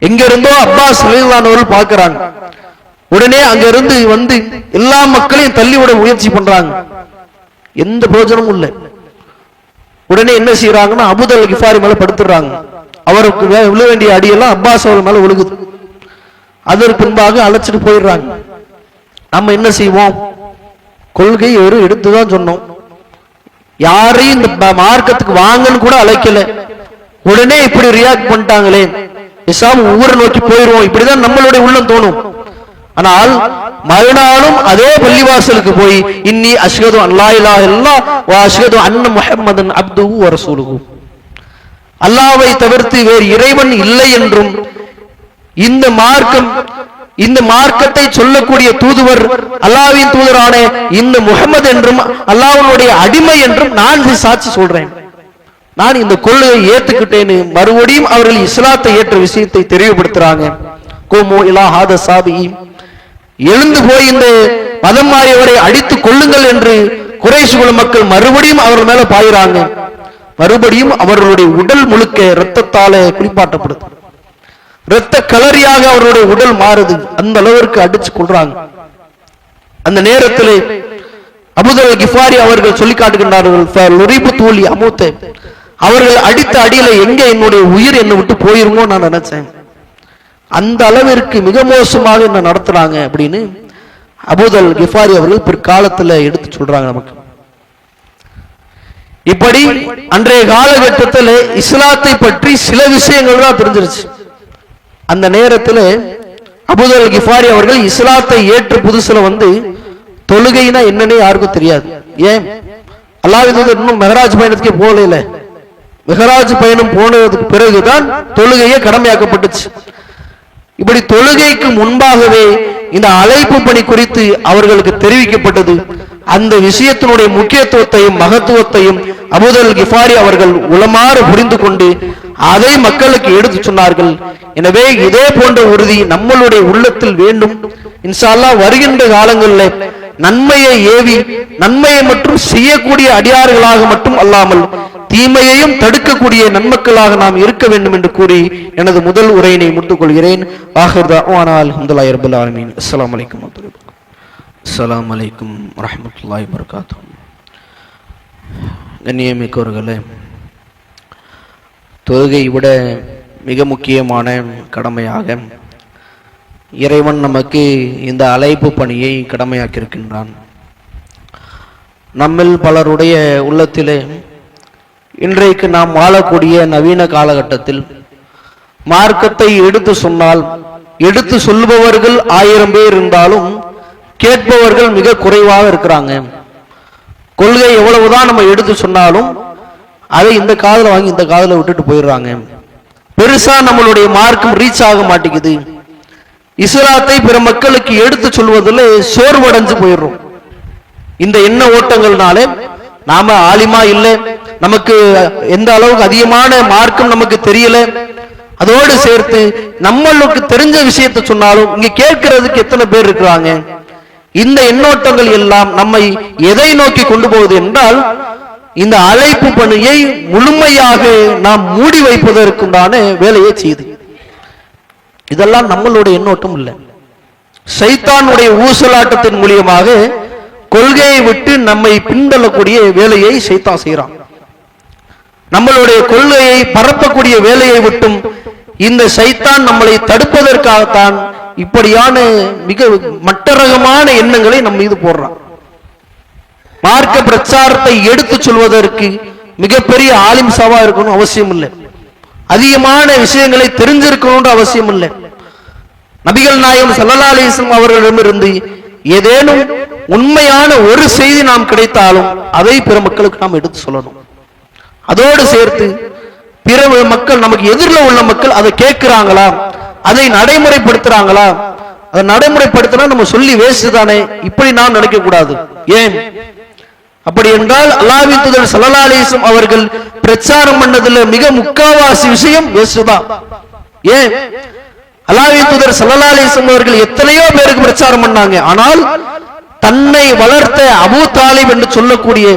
[SPEAKER 2] எங்க இருந்தோ அப்பாஸ் ரலியல்லாஹு பார்க்கிறாங்க, உடனே அங்க இருந்து வந்து எல்லா மக்களையும் தள்ளிவிட முயற்சி பண்றாங்க, எந்த பிரயோஜனமும் இல்லை. உடனே என்ன செய்யறாங்கன்னா அபூதர் கிஃபாரி மேல படுத்துறாங்க, அவருக்கு விழ வேண்டிய அடியெல்லாம் அப்பாஸ் அவர் மேல விழுகுது. அதற்கு பின்பாக அழைச்சிட்டு போயிடுறாங்க. நம்ம என்ன செய்வோம், கொள்கை ஒரு எடுத்துதான் சொன்னோம், யாரையும் இந்த மார்க்கத்துக்கு வாங்கன்னு கூட அழைக்கல, உடனே இப்படி ரியாக்ட் பண்ணிட்டாங்களே, பேசாம ஊரை நோக்கி போயிருவோம், இப்படிதான் நம்மளுடைய உள்ளம் தோணும். ஆனால் மறுநாளும் அதே பள்ளிவாசலுக்கு போய் இன்னி அஷ்ஹது அல்லா இலாஹ இல்லல்லாஹ் வ அஷ்ஹது அன்ன முஹம்மதன் அப்துஹு வ ரசூலுஹு, அல்லாஹ்வை தவிர்த்து வேறு இறைவன் இல்லை என்றும் இந்த மார்க்கத்தை சொல்லக்கூடிய தூதுவர் அல்லாஹ்வின் தூதரான இந்த முஹம்மது என்றும் அல்லாஹ்வுடைய அடிமை என்றும் நான் சாட்சி சொல்றேன், நான் இந்த கொள்கையை ஏத்துக்கிட்டேன்னு மறுபடியும் அவர்கள் இஸ்லாத்தை ஏற்ற விஷயத்தை தெளிவுபடுத்துறாங்க. கோமோ இலா ஹாத சாபி, எழுந்து போய் இந்த மதம் மாறியவரை அடித்துக் கொள்ளுங்கள் என்று குறைஷ் குல மக்கள் மறுபடியும் அவர்கள் மேல பாயிறாங்க. மறுபடியும் அவர்களுடைய உடல் முழுக்க இரத்தத்தால குளிப்பாட்டப்படுது, இரத்த கலரியாக அவருடைய உடல் மாறுது, அந்த அளவிற்கு அடிச்சு கொள்றாங்க. அந்த நேரத்தில் அபூதர் கிஃபாரி அவர்கள் சொல்லி காட்டுகின்றார்கள், அவர்கள் அடித்த அடியில எங்க என்னுடைய உயிர் என்னை விட்டு போயிருமோ நான் நினைச்சேன், அந்த அளவிற்கு மிக மோசமாக என்ன நடத்துறாங்க அப்படின்னு அபூதர் கிஃபாரி அவர்கள் பிற்காலத்துல எடுத்து சொல்றாங்க நமக்கு. இப்படி அன்றைய காலகட்டத்தில் இஸ்லாத்தை பற்றி சில விஷயங்கள் தான் தெரிஞ்சிருச்சு. அந்த நேரத்தில் அபூதர் கிஃபாரி அவர்கள் இஸ்லாத்தை ஏற்ற புதுசுல தொழுகைனா என்னன்னே யாருக்கும் தெரியாது. ஏன் அல்லாஹ்வின் தூதர் இன்னும் மெஹராஜ் பயணத்துக்கே போகல, மெஹராஜ் பயணம் போனதுக்கு பிறகுதான் தொழுகையே கடமையாக்கப்பட்டுச்சு. இப்படி தொழுகைக்கு முன்பாகவே இந்த அழைப்பு பணி குறித்து அவர்களுக்கு தெரிவிக்கப்பட்டது. அந்த விஷயத்தினுடைய முக்கியத்துவத்தையும் மகத்துவத்தையும் அபூதர் கிஃபாரி அவர்கள் உளமாறு புரிந்து கொண்டு அதை மக்களுக்கு எடுத்து சொன்னார்கள். எனவே இதே போன்ற உறுதி நம்மளுடைய உள்ளத்தில் வேண்டும். இன்ஷா அல்லாஹ் வருகின்ற காலங்களில் நன்மையை ஏவி நன்மையை மட்டும் செய்யக்கூடிய அடியார்களாக மட்டும் அல்லாமல் தீமையையும் தடுக்கக்கூடிய நன்மக்களாக நாம் இருக்க வேண்டும் என்று கூறி எனது முதல் உரையினை முடித்துக் கொள்கிறேன். ஆகிர் தஅவானா அல்ஹம்துலில்லாஹி ரப்பில் ஆலமீன். அஸ்ஸலாமு அலைக்கும் அஸ்ஸலாமு அலைக்கும் வரஹ்மத்துல்லாஹி வபரகாத்துஹு. கண்ணியமிக்கவர்களே, தொழுகை விட மிக முக்கியமான கடமையாக இறைவன் நமக்கு இந்த அழைப்பு பணியை கடமையாக்கியிருக்கின்றான். நம்மில் பலருடைய உள்ளத்திலே இன்றைக்கு நாம் வாழக்கூடிய நவீன காலகட்டத்தில் மார்க்கத்தை எடுத்து சொன்னால் எடுத்து சொல்பவர்கள் 1000 பேர் இருந்தாலும் கேட்பவர்கள் மிக குறைவாக இருக்கிறாங்க. கொள்கை எவ்வளவுதான் நம்ம எடுத்து சொன்னாலும் அதை இந்த காதுல வாங்கி இந்த காதுல விட்டுட்டு போயிடுறாங்க. பெருசா நம்மளுடைய மார்க்கம் ரீச் ஆக மாட்டேங்குது. இஸ்லாத்தை பிற மக்களுக்கு எடுத்து சொல்வதில் சோர்வடைஞ்சு போயிடுறோம். இந்த எண்ண ஓட்டங்கள்னாலே நாம ஆலிமா இல்லை, நமக்கு எந்த அளவுக்கு அதிகமான மார்க்கம் நமக்கு தெரியல, அதோடு சேர்த்து நம்மளுக்கு தெரிஞ்ச விஷயத்தை சொன்னாலும் இங்க கேட்கறதுக்கு எத்தனை பேர் இருக்கிறாங்க. இந்த எண்ணோட்டங்கள் எல்லாம் நம்மை எதை நோக்கி கொண்டு போகுது என்றால் இந்த அழைப்பு பணியை முழுமையாக நாம் மூடி வைப்பதற்குண்டான வேலையை செய்து. இதெல்லாம் நம்மளுடைய எண்ணோட்டம் இல்லை, சைத்தானுடைய ஊசலாட்டத்தின் மூலியமாக கொள்கையை விட்டு நம்மை பின்தள்ளக்கூடிய வேலையை சைத்தான் செய்யறான். நம்மளுடைய கொள்கையை பரப்பக்கூடிய வேலையை விட்டும் இந்த சைத்தான் நம்மளை தடுப்பதற்காகத்தான் இப்படியான மிக மட்டரகமான எண்ணங்களை நம் மீது போடுறான். மார்க்க பிரச்சாரத்தை எடுத்து சொல்வதற்கு மிகப்பெரிய ஆலிம் சவா இருக்கணும் அவசியம் இல்லை, அதிகமான விஷயங்களை தெரிஞ்சிருக்கணும்ன்ற அவசியம் இல்லை. நபிகள் நாயகம் ஸல்லல்லாஹு அலைஹி வஸல்லம் அவர்களிடமிருந்து ஏதேனும் உண்மையான ஒரு செய்தி நாம் கிடைத்தாலும் அதை பிற மக்களுக்கு நாம் எடுத்து சொல்லணும். அதோடு சேர்த்து பிற மக்கள், நமக்கு எதிரில் உள்ள மக்கள் அதை கேட்கிறாங்களா, அதை நடைமுறைப்படுத்துறாங்களா, அதை நடைமுறைப்படுத்தினா நம்ம சொல்லி வேஸ்ட் தானே, இப்படி நாம் நினைக்க கூடாது. ஏன் அப்படி என்றால் அல்லாஹ்வின் தூதர் ஸல்லல்லாஹு அலைஹி வஸல்லம் அவர்கள் பிரச்சாரம் பண்ணதுல மிக முக்காவாசி விஷயம் வேஸ்ட் தான். ஏன் அல்லாஹ்வின் தூதர் ஸல்லல்லாஹு அலைஹி வஸல்லம் அவர்கள் எத்தனையோ பேருக்கு பிரச்சாரம் பண்ணாங்க, ஆனால் தன்னை வளர்த்த அபூ தாலிப் என்று சொல்லக்கூடிய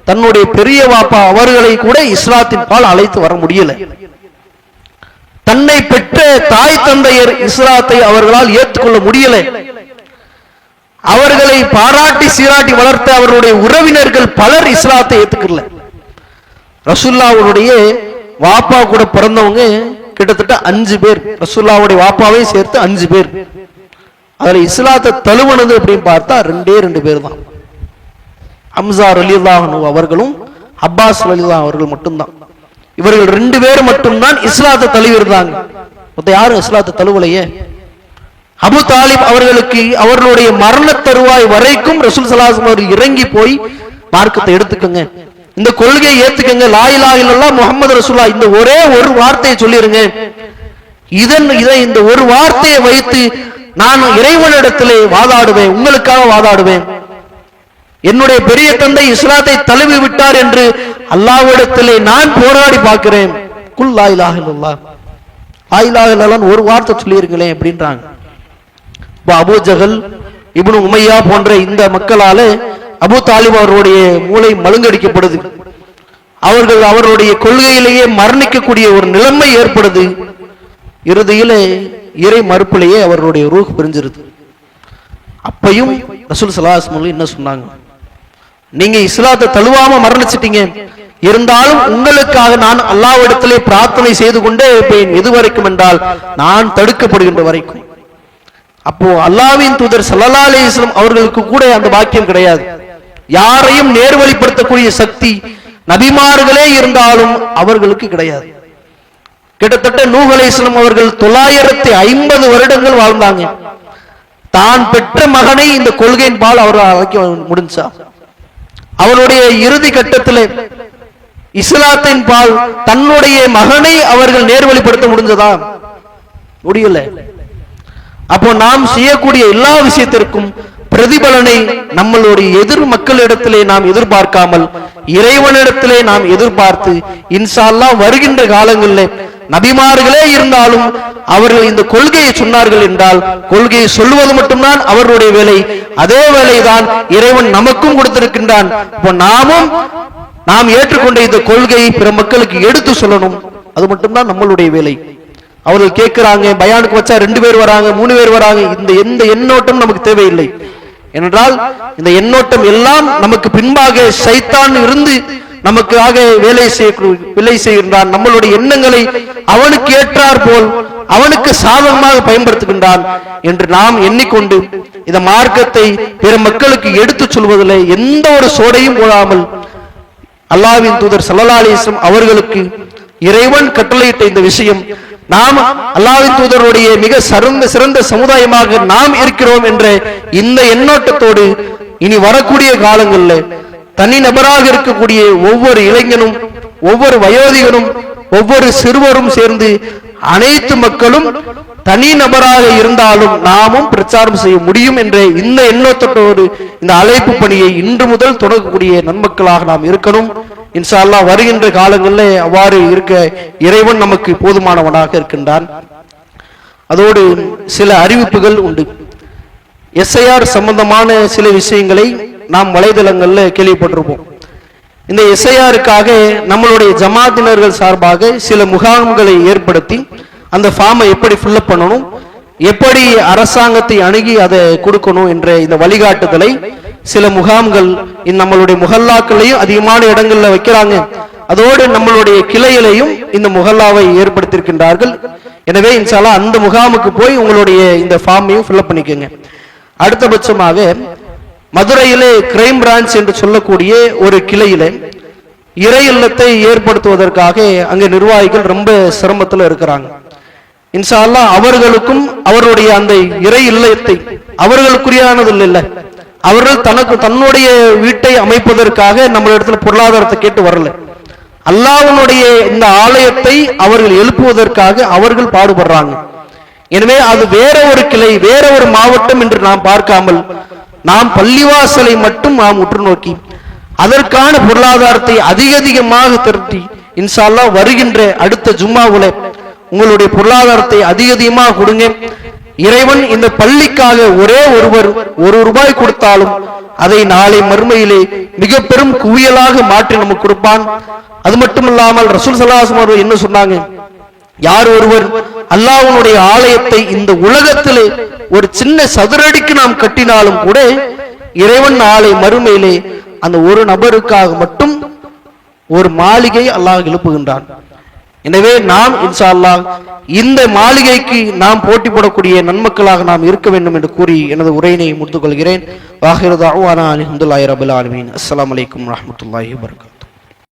[SPEAKER 2] தன்னுடைய பெரிய வாப்பா அவர்களை கூட இஸ்லாத்தின் பால் அழைத்து வர முடியல. தன்னை பெற்ற தாய் தந்தையர் இஸ்லாத்தை அவர்களால் ஏற்றுக்கொள்ள முடியல. அவர்களை பாராட்டி சீராட்டி வளர்த்த அவர்களுடைய உறவினர்கள் பலர் இஸ்லாத்தை ஏத்துக்கல. ரசூலுல்லாஹ்வுடைய வாப்பா கூட பிறந்தவங்க கிட்டத்தட்ட 5 பேர், ரசூலுல்லாஹ்வுடைய வாப்பாவை சேர்த்து 5 பேர். அதுல இஸ்லாத்தை தழுவனது அப்படின்னு பார்த்தா 2 பேர் தான். ஹம்சா ரலியல்லாஹு அன்ஹு அவர்களும் அப்பாஸ் ரலியல்லாஹு அவர்கள் மட்டும்தான். இவர்கள் 2 பேர் மட்டும்தான் இஸ்லாத்தை தழுவிருந்தாங்க. யாரும் இஸ்லாத்தை தழுவலையே. அபு தாலிப் அவர்களுக்கு அவர்களுடைய மரண தருவாய் வரைக்கும் ரசூல் ஸல்லல்லாஹு அலைஹி வஸல்லம் அவர்கள் இறங்கி போய் மார்க்கத்தை எடுத்துக்கங்க, இந்த கொள்கையை ஏத்துக்கங்க, லா இலாஹ இல்லல்லாஹ் முஹம்மது ரசூலுல்லாஹ், இந்த ஒரே ஒரு வார்த்தையை சொல்லிருங்க, இந்த ஒரு வார்த்தையை வைத்து நான் இறைவனிடத்திலே வாதாடுவேன், உங்களுக்காக வாதாடுவேன். என்னுடைய பெரிய தந்தை இஸ்லாத்தை தழுவி விட்டார் என்று அல்லாஹ்விடத்திலே நான் போராடி பார்க்கிறேன். குல் லா இலாஹ இல்லல்லாஹ், லா இலாஹ இல்லல்லாஹ் ஒரு வார்த்தை சொல்லிருங்களேன் அப்படின்றாங்க. அபூ ஜஹல், இப்னு உமையா போன்ற இந்த மக்களால அபூ தாலிப் அவருடைய மூளை மழுங்கடிக்கப்படுது. அவர்கள் அவருடைய கொள்கையிலேயே மரணிக்கக்கூடிய ஒரு நிலைமை ஏற்படுது. இறுதியில இறை மறுப்பிலேயே அவர்களுடைய ரூஹ் பிரிஞ்சிருது. அப்பையும் ரசூல் ஸல்லல்லாஹு அலைஹி வஸல்லம் என்ன சொன்னாங்க, நீங்க இஸ்லாத்தை தழுவாம மரணிச்சிட்டீங்க, இருந்தாலும் உங்களுக்காக நான் அல்லாஹ்விடத்திலே பிரார்த்தனை செய்து கொண்டே இருப்பேன். எது வரைக்கும் என்றால் நான் தடுக்கப்படுகின்ற வரைக்கும். அப்போ அல்லாஹ்வின் தூதர் ஸல்லல்லாஹு அலைஹி வஸல்லம் அவர்களுக்கு கூட அந்த பாக்கியம் கிடையாது. யாரையும் நேர்வழிப்படுத்தக்கூடிய சக்தி நபிமார்களே இருந்தாலும் அவர்களுக்கு கிடையாது. கிட்டத்தட்ட நூஹ் அலைஹிஸ்ஸலாம் அவர்கள் 950 வருடங்கள் வாழ்ந்தாங்க. தான் பெற்ற மகனை இந்த கொள்கையின் பால் அவர் அழைக்க முடிஞ்சா? அவருடைய இறுதி கட்டத்திலே இஸ்லாத்தின் பால் தன்னுடைய மகனை அவர்கள் நேர்வழிப்படுத்த முடிஞ்சதா? முடியல. அப்போ நாம் செய்யக்கூடிய எல்லா விஷயத்திற்கும் பிரதிபலனை நம்மளுடைய எதிர் மக்களிடத்திலே நாம் எதிர்பார்க்காமல் இறைவனிடத்திலே நாம் எதிர்பார்த்து இன்ஷா அல்லாஹ் வருகின்ற காலங்களிலே நபிமார்களே இருந்தாலும் அவர்கள் இந்த கொள்கையை சொன்னார்கள் என்றால் கொள்கையை சொல்லுவது மட்டும்தான் அவர்களுடைய வேலை. அதே வேலைதான் இறைவன் நமக்கும் கொடுத்திருக்கின்றான். இப்போ நாம் ஏற்றுக்கொண்ட இந்த கொள்கையை பிற மக்களுக்கு எடுத்து சொல்லணும். அது மட்டும்தான் நம்மளுடைய வேலை. அவர்கள் கேட்கிறாங்க, பயானுக்கு வச்சா 2 பேர் வராங்க, 3 பேர் வராங்க, இந்த எந்த எண்ணோட்டம் நமக்கு தேவையில்லை. என்றால் இந்த எண்ணோட்டம் எல்லாம் நமக்கு பின்பாக சைத்தான் இருந்து நமக்காக வேலை செய்கின்றான். நம்மளுடைய எண்ணங்களை அவனுக்கு ஏற்றார் போல் அவனுக்கு சாதகமாக பயன்படுத்துகின்றான் என்று நாம் எண்ணிக்கொண்டு இந்த மார்க்கத்தை பிற மக்களுக்கு எடுத்து சொல்வதில் எந்த ஒரு சோடையும் போடாமல் அல்லாஹ்வின் தூதர் ஸல்லல்லாஹு அலைஹி வஸல்லம் அவர்களுக்கு இறைவன் கட்டளையிட்ட இந்த விஷயம் நாம் அல்லாஹ்வின் தூதருடைய மிக சிறந்த சமுதாயமாக நாம் இருக்கிறோம் என்ற இந்த எண்ணோட்டத்தோடு இனி வரக்கூடிய காலங்களில் தனி நபராக இருக்கக்கூடிய ஒவ்வொரு இளைஞனும் ஒவ்வொரு வயோதிகனும் ஒவ்வொரு சிறுவரும் சேர்ந்து அனைத்து மக்களும் தனி நபராக இருந்தாலும் நாமும் பிரச்சாரம் செய்ய முடியும் என்ற இந்த எண்ணத்தோடு இந்த அழைப்பு பணியை இன்று முதல் தொடங்கக்கூடிய நன்மக்களாக நாம் இருக்கணும். இன்ஷா அல்லாஹ் வருகின்ற காலங்களில் அவ்வாறு இருக்க இறைவன் நமக்கு போதுமானவனாக இருக்கின்றான். அதோடு சில அறிவிப்புகள் உண்டு. SIR சம்பந்தமான சில விஷயங்களை நாம் வலைதளங்கள்ல கேள்விப்பட்டிருப்போம். இந்த SIRக்காக நம்மளுடைய ஜமாத்தினர்கள் சார்பாக சில முகாம்களை ஏற்படுத்தி அந்த ஃபார்மை எப்படி ஃபில்அப் பண்ணணும், எப்படி அரசாங்கத்தை அணுகி அதை கொடுக்கணும் என்ற இந்த வழிகாட்டுதலை சில முகாம்கள் நம்மளுடைய முஹல்லாக்களையும் அதிகமான இடங்கள்ல வைக்கிறாங்க. அதோடு நம்மளுடைய கிளையிலையும் இந்த முஹல்லாவை ஏற்படுத்தியிருக்கின்றார்கள். எனவே இன்ஷா அல்லாஹ் அந்த முகாமுக்கு போய் உங்களுடைய இந்த ஃபார்மையும் ஃபில்அப் பண்ணிக்கோங்க. அடுத்தபட்சமாக மதுரையிலே கிரைம் பிரான்ச் என்று சொல்லக்கூடிய ஒரு கிளையில இறை இல்லத்தை ஏற்படுத்துவதற்காக அங்க நிர்வாகிகள் ரொம்ப சிரமத்தில் இருக்கிறாங்க. இன்ஷா அல்லாஹ் அவர்களுக்கும் அவருடைய அந்த இறை இல்லத்தை அவர்களுக்குரியானது இல்லை. அவர்கள் தன்னுடைய வீட்டை அமைப்பதற்காக நம்மளிடத்துல பொருளாதாரத்தை கேட்டு வரல. அல்லாஹ்வுடைய இந்த ஆலயத்தை அவர்கள் எழுப்புவதற்காக அவர்கள் பாடுபடுறாங்க. எனவே அது வேற ஒரு கிளை, வேற ஒரு மாவட்டம் என்று நாம் பார்க்காமல் நாம் பள்ளிவாசலை மட்டும் நாம் உற்று நோக்கி அதற்கான பொருளாதாரத்தை அதிகமாக திரட்டி இன்ஷா அல்லாஹ் வருகின்ற அடுத்த ஜும்மாவுல உங்களுடைய பொருளாதாரத்தை அதிகமாக கொடுங்க. இறைவன் இந்த பள்ளிக்காக ஒரே ஒருவர் 1 ரூபாய் கொடுத்தாலும் அதை நாளை மறுமையிலே மிக பெரும் குவியலாக மாற்றி நமக்கு கொடுப்பான். அது மட்டுமில்லாமல் ரசூல் ஸல்லல்லாஹு அலைஹி வஸல்லம் என்ன சொன்னாங்க, யார் ஒருவர் அல்லாஹ்வுடைய ஆலயத்தை இந்த உலகத்திலே ஒரு சின்ன சதுரடிக்கு நாம் கட்டினாலும் கூட இறைவன் நாளை மறுமையிலே அந்த ஒரு நபருக்காக மட்டும் ஒரு மாளிகை அல்லாஹ் எழுப்புகின்றான். எனவே நாம் இன்ஷா அல்லாஹ் இந்த மாளிகைக்கு நாம் போட்டி போடக்கூடிய நன்மக்களாக நாம் இருக்க வேண்டும் என்று கூறி எனது உரையினை முடித்துக் கொள்கிறேன். வாஹிரு தஅவானா அல்ஹம்துலில்லாஹி ரப்பில் ஆலமீன். அஸ்ஸலாமு அலைக்கும் வரஹ்மத்துல்லாஹி வபரகாத்துஹு.